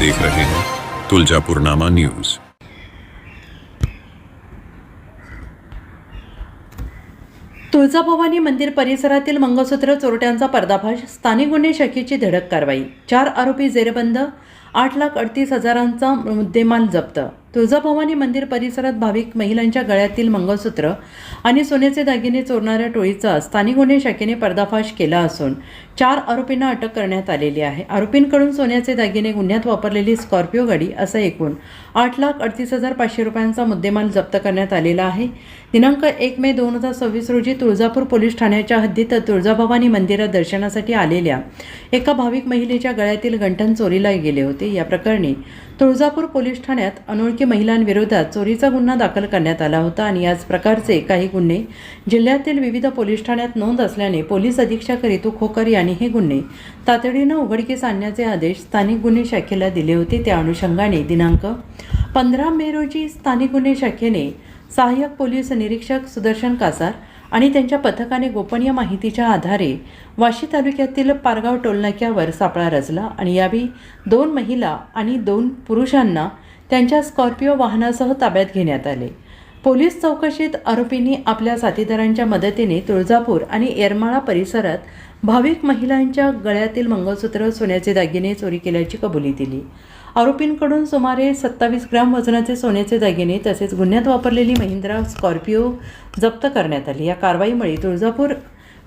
देख रहे हैं तुळजापूरनामा न्यूज। तुळजाभवानी मंदिर परिसरातील मंगळसूत्र चोरट्यांचा पर्दाफाश, स्थानिक गुन्हे शाखेची धडक कारवाई, 4 आरोपी जेरबंद, 8,38,000चा मुद्देमाल जप्त। तुळजाभवानी मंदिर परिसरात भाविक महिलांच्या गळ्यातील मंगळसूत्र आणि सोन्याचे दागिने चोरणाऱ्या टोळीचा स्थानिक गुन्हे शाखेने पर्दाफाश केला असून 4 आरोपींना अटक करण्यात आलेली आहे। आरोपींकडून सोन्याचे दागिने, गुन्ह्यात वापरलेली स्कॉर्पिओ गाडी असा एकूण 8,38,500 रुपयांचा मुद्देमाल जप्त करण्यात आलेला आहे। दिनांक 1 मे 2026 रोजी तुळजापूर पोलीस ठाण्याच्या हद्दीत तुळजाभवानी मंदिरात दर्शनासाठी आलेल्या एका भाविक महिलेच्या गळ्यातील गंठण चोरीला गेले होते। या प्रकरणी तुळजापूर पोलीस ठाण्यात अनोळखी महिलांविरोधात चोरीचा गुन्हा दाखल करण्यात आला होता आणि याच प्रकारचे काही गुन्हे जिल्ह्यातील विविध पोलीस ठाण्यात नोंद असल्याने पोलीस अधीक्षक रितू खोकर यांनी हे गुन्हे तातडीनं उघडकीस आणण्याचे आदेश स्थानिक गुन्हे शाखेला दिले होते। त्या अनुषंगाने दिनांक 15 मे रोजी स्थानिक गुन्हे शाखेने सहाय्यक पोलीस निरीक्षक सुदर्शन कासार आणि त्यांच्या पथकाने गोपनीय माहितीच्या आधारे वाशी तालुक्यातील पारगाव टोलनाक्यावर सापळा रचला आणि यावेळी 2 महिला आणि 2 पुरुषांना त्यांच्या स्कॉर्पिओ वाहनासह ताब्यात घेण्यात आले। पोलीस चौकशीत आरोपींनी आपल्या साथीदारांच्या मदतीने तुळजापूर आणि येरमाळा परिसरात भाविक महिलांच्या गळ्यातील मंगळसूत्र, सोन्याचे दागिने चोरी केल्याची कबुली दिली। आरोपींकडून सुमारे 27 ग्रॅम वजनाचे सोन्याचे दागिने तसेच गुन्ह्यात वापरलेली महिंद्रा स्कॉर्पिओ जप्त करण्यात आली। या कारवाईमुळे तुळजापूर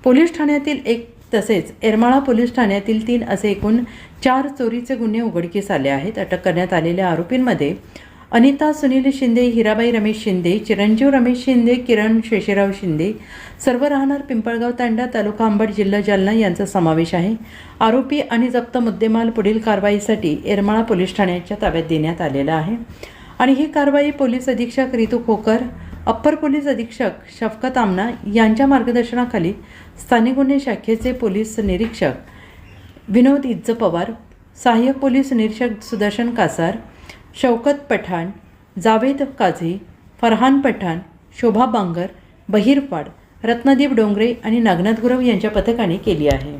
पोलीस ठाण्यातील 1 तसेच येरमाळा पोलीस ठाण्यातील 3 असे एकूण 4 चोरीचे गुन्हे उघडकीस आले आहेत। अटक करण्यात आलेल्या आरोपींमध्ये अनिता सुनील शिंदे, हिराबाई रमेश शिंदे, चिरंजीव रमेश शिंदे, किरण शेषराव शिंदे, सर्व राहणार पिंपळगाव तांडा, तालुका अंबड, जिल्हा जालना यांचा समावेश आहे। आरोपी आणि जप्त मुद्देमाल पुढील कारवाईसाठी येरमाळा पोलीस ठाण्याच्या ताब्यात देण्यात आलेला आहे आणि ही कारवाई पोलीस अधीक्षक रितू खोकर, अप्पर पोलीस अधीक्षक शफकत आमना यांच्या मार्गदर्शनाखाली स्थानिक गुन्हे शाखेचे पोलीस निरीक्षक विनोद इज्ज पवार, सहाय्यक पोलीस निरीक्षक सुदर्शन कासार, शौकत पठाण, जावेद काझी, फरहान पठाण, शोभा बांगर, बहिरपाड, रत्नदीप डोंगरे आणि नागनाथ गुरव यांच्या पथकाने केली आहे।